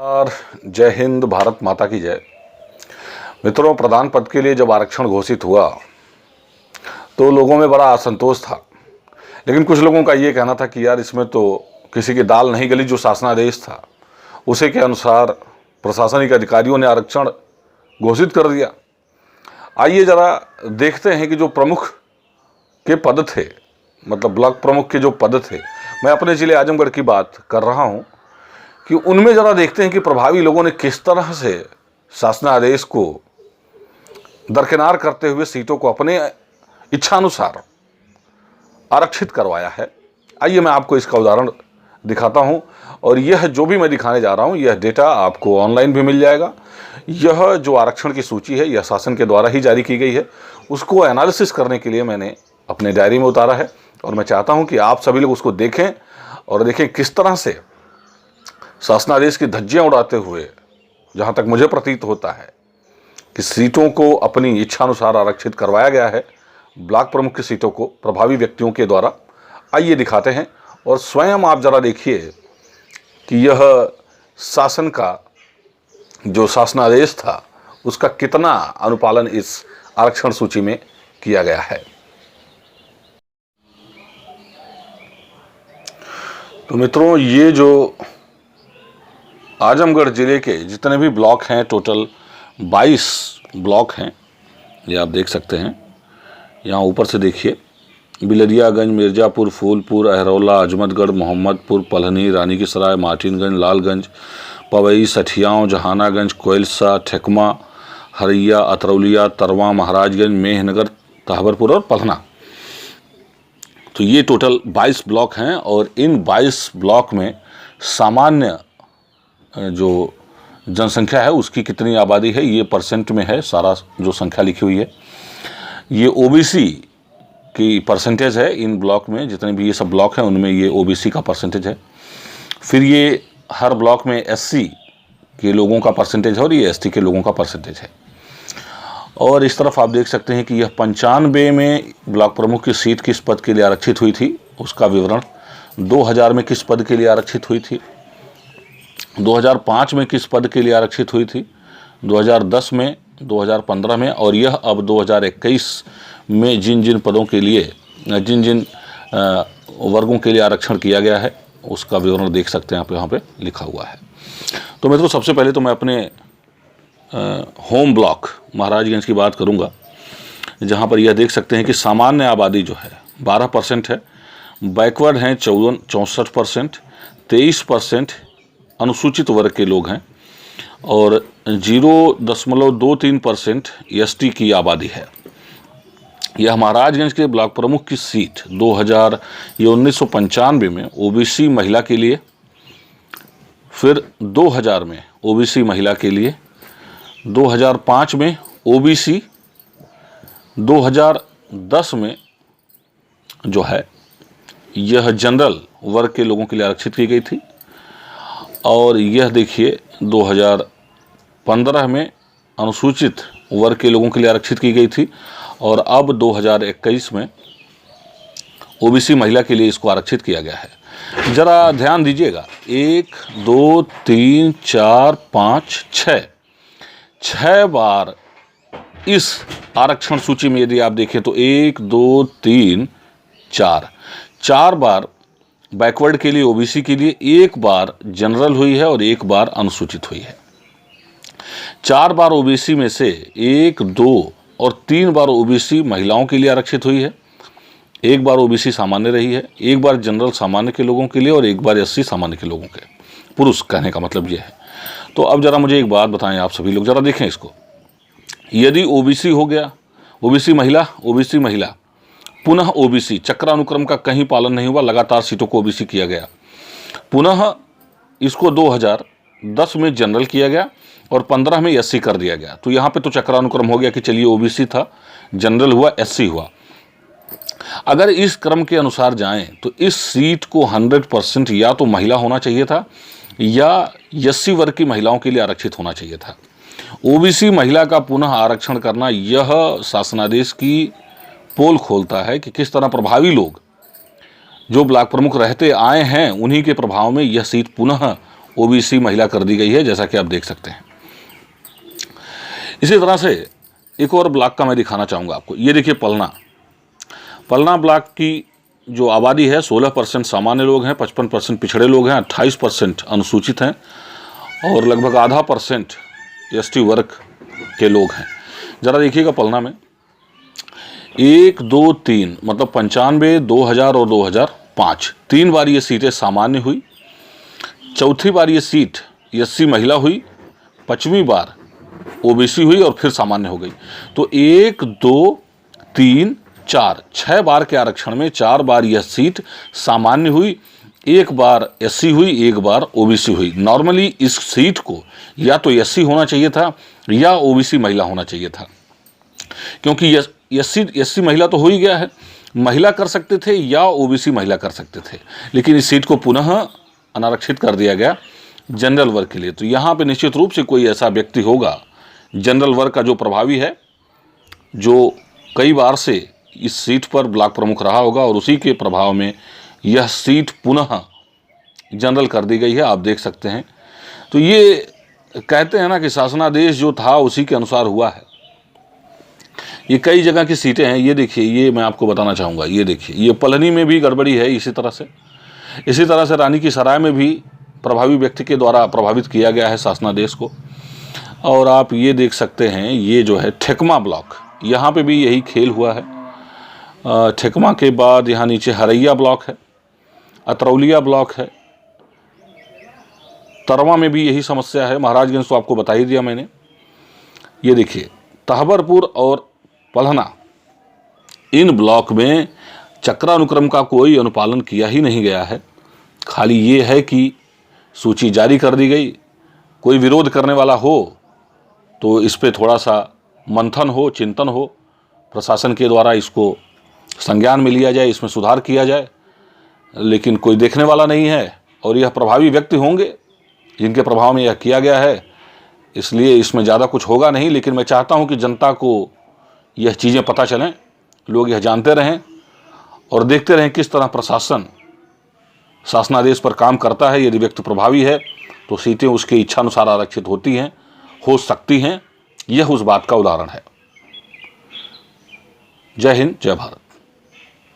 और जय हिंद, भारत माता की जय। मित्रों, प्रधान पद के लिए जब आरक्षण घोषित हुआ तो लोगों में बड़ा असंतोष था, लेकिन कुछ लोगों का ये कहना था कि यार इसमें तो किसी की दाल नहीं गली। जो शासनादेश था उसी के अनुसार प्रशासनिक अधिकारियों ने आरक्षण घोषित कर दिया। आइए जरा देखते हैं कि जो प्रमुख के पद थे, मतलब ब्लॉक प्रमुख के जो पद थे, मैं अपने जिले आजमगढ़ की बात कर रहा हूं, कि उनमें ज़रा देखते हैं कि प्रभावी लोगों ने किस तरह से शासनादेश को दरकिनार करते हुए सीटों को अपने इच्छानुसार आरक्षित करवाया है। आइए मैं आपको इसका उदाहरण दिखाता हूं, और यह जो भी मैं दिखाने जा रहा हूं, यह डेटा आपको ऑनलाइन भी मिल जाएगा। यह जो आरक्षण की सूची है, यह शासन के द्वारा ही जारी की गई है। उसको एनालिसिस करने के लिए मैंने अपने डायरी में उतारा है, और मैं चाहता हूं कि आप सभी लोग उसको देखें और देखें किस तरह से शासनादेश की धज्जियां उड़ाते हुए, जहां तक मुझे प्रतीत होता है कि सीटों को अपनी इच्छानुसार आरक्षित करवाया गया है, ब्लॉक प्रमुख की सीटों को प्रभावी व्यक्तियों के द्वारा। आइए दिखाते हैं और स्वयं आप जरा देखिए कि यह शासन का जो शासनादेश था उसका कितना अनुपालन इस आरक्षण सूची में किया गया है। तो मित्रों, ये जो आजमगढ़ जिले के जितने भी ब्लॉक हैं, टोटल 22 ब्लॉक हैं, ये आप देख सकते हैं। यहाँ ऊपर से देखिए, बिलरियागंज, मिर्ज़ापुर, फूलपुर, अहरौला, अजमतगढ़, मोहम्मदपुर, पलहनी, रानी की सराय, मार्टिनगंज, लालगंज, पवई, सठियाँव, जहानागंज, कोयलसा, ठेकमा, हरैया, अतरौलिया, तरवा, महाराजगंज, मेहनगर, तहबरपुर और पलहना। तो ये टोटल 22 ब्लॉक हैं, और इन 22 ब्लॉक में सामान्य जो जनसंख्या है उसकी कितनी आबादी है, ये परसेंट में है। सारा जो संख्या लिखी हुई है ये ओबीसी की परसेंटेज है। इन ब्लॉक में जितने भी ये सब ब्लॉक हैं उनमें ये ओबीसी का परसेंटेज है। फिर ये हर ब्लॉक में एससी के लोगों का परसेंटेज है, और ये एसटी के लोगों का परसेंटेज है। और इस तरफ आप देख सकते हैं कि यह 95 में ब्लॉक प्रमुख की सीट किस पद के लिए आरक्षित हुई थी, उसका विवरण। 2000 में किस पद के लिए आरक्षित हुई थी, 2005 में किस पद के लिए आरक्षित हुई थी, 2010 में, 2015 में, और यह अब 2021 में जिन जिन पदों के लिए, जिन जिन वर्गों के लिए आरक्षण किया गया है उसका विवरण देख सकते हैं आप, यहाँ पे लिखा हुआ है। तो मित्रों, सबसे पहले तो मैं अपने होम ब्लॉक महाराजगंज की बात करूँगा, जहाँ पर यह देख सकते हैं कि सामान्य आबादी जो है 12% है, बैकवर्ड हैं 64%, 23% अनुसूचित वर्ग के लोग हैं, और 0.23% एसटी की आबादी है। यह महाराजगंज के ब्लॉक प्रमुख की सीट 1995 में ओबीसी महिला के लिए, फिर 2000 में ओबीसी महिला के लिए, 2005 में ओबीसी, 2010 में जो है यह जनरल वर्ग के लोगों के लिए आरक्षित की गई थी, और यह देखिए 2015 में अनुसूचित वर्ग के लोगों के लिए आरक्षित की गई थी, और अब 2021 में ओबीसी महिला के लिए इसको आरक्षित किया गया है। ज़रा ध्यान दीजिएगा, 1 2 3 4 5 6 बार इस आरक्षण सूची में यदि आप देखें तो 1 2 3 4 बार बैकवर्ड के लिए, ओबीसी के लिए, 1 बार जनरल हुई है और 1 बार अनुसूचित हुई है। 4 बार ओबीसी में से 1 2 और 3 बार ओबीसी महिलाओं के लिए आरक्षित हुई है, 1 बार ओबीसी सामान्य रही है, 1 बार जनरल सामान्य के लोगों के लिए, और 1 बार एससी सामान्य के लोगों के, पुरुष कहने का मतलब यह है। तो अब जरा मुझे एक बात बताएं आप सभी लोग, जरा देखें इसको। यदि ओबीसी हो गया, ओबीसी महिला, पुनः ओबीसी, चक्रानुक्रम का कहीं पालन नहीं हुआ, लगातार सीटों को ओबीसी किया गया, पुनः इसको 2010 में जनरल किया गया और 15 में एससी कर दिया गया। तो यहाँ पे तो चक्रानुक्रम हो गया कि चलिए ओबीसी था, जनरल हुआ, एससी हुआ। अगर इस क्रम के अनुसार जाएं तो इस सीट को 100% या तो महिला होना चाहिए था, या एससी वर्ग की महिलाओं के लिए आरक्षित होना चाहिए था। ओबीसी महिला का पुनः आरक्षण करना, यह शासनादेश की पोल खोलता है कि किस तरह प्रभावी लोग जो ब्लॉक प्रमुख रहते आए हैं उन्हीं के प्रभाव में यह सीट पुनः ओबीसी महिला कर दी गई है, जैसा कि आप देख सकते हैं। इसी तरह से एक और ब्लॉक का मैं दिखाना चाहूँगा आपको। ये देखिए पलना ब्लॉक की जो आबादी है 16% सामान्य लोग हैं, 55% पिछड़े लोग हैं, 28% अनुसूचित हैं और लगभग आधा % एसटी वर्ग के लोग हैं। ज़रा देखिएगा पलना में 1, 2, 3 मतलब 95, 2000 और 2005 3 बार ये सीटें सामान्य हुई। चौथी बार ये सीट एससी महिला हुई, 5वीं बार ओबीसी हुई और फिर सामान्य हो गई। तो 1, 2, 3, 4 6 बार के आरक्षण में 4 बार यह सीट सामान्य हुई, 1 बार एससी हुई, 1 बार ओबीसी हुई। नॉर्मली इस सीट को या तो एससी होना चाहिए था या ओबीसी महिला होना चाहिए था, क्योंकि एससी महिला तो हो ही गया है, महिला कर सकते थे या ओबीसी महिला कर सकते थे, लेकिन इस सीट को पुनः अनारक्षित कर दिया गया जनरल वर्ग के लिए। तो यहाँ पे निश्चित रूप से कोई ऐसा व्यक्ति होगा जनरल वर्ग का जो प्रभावी है, जो कई बार से इस सीट पर ब्लॉक प्रमुख रहा होगा और उसी के प्रभाव में यह सीट पुनः जनरल कर दी गई है, आप देख सकते हैं। तो ये कहते हैं ना कि शासनादेश जो था उसी के अनुसार हुआ है। ये कई जगह की सीटें हैं, ये देखिए, ये मैं आपको बताना चाहूँगा। ये देखिए, ये पलनी में भी गड़बड़ी है इसी तरह से रानी की सराय में भी प्रभावी व्यक्ति के द्वारा प्रभावित किया गया है शासनादेश को। और आप ये देख सकते हैं, ये जो है ठेकमा ब्लॉक, यहाँ पे भी यही खेल हुआ है। ठेकमा के बाद यहाँ नीचे हरैया ब्लॉक है, अतरौलिया ब्लॉक है, तरवा में भी यही समस्या है। महाराजगंज तो आपको बता ही दिया मैंने। ये देखिए तहबरपुर और पलहना, इन ब्लॉक में चक्रानुक्रम का कोई अनुपालन किया ही नहीं गया है। खाली ये है कि सूची जारी कर दी गई, कोई विरोध करने वाला हो तो इस पे थोड़ा सा मंथन हो, चिंतन हो, प्रशासन के द्वारा इसको संज्ञान में लिया जाए, इसमें सुधार किया जाए, लेकिन कोई देखने वाला नहीं है। और यह प्रभावी व्यक्ति होंगे जिनके प्रभाव में यह किया गया है, इसलिए इसमें ज़्यादा कुछ होगा नहीं। लेकिन मैं चाहता हूं कि जनता को यह चीज़ें पता चलें, लोग यह जानते रहें और देखते रहें किस तरह प्रशासन शासनादेश पर काम करता है। यदि व्यक्ति प्रभावी है तो सीटें उसकी इच्छानुसार आरक्षित होती हैं, हो सकती हैं। यह उस बात का उदाहरण है। जय हिंद, जय भारत।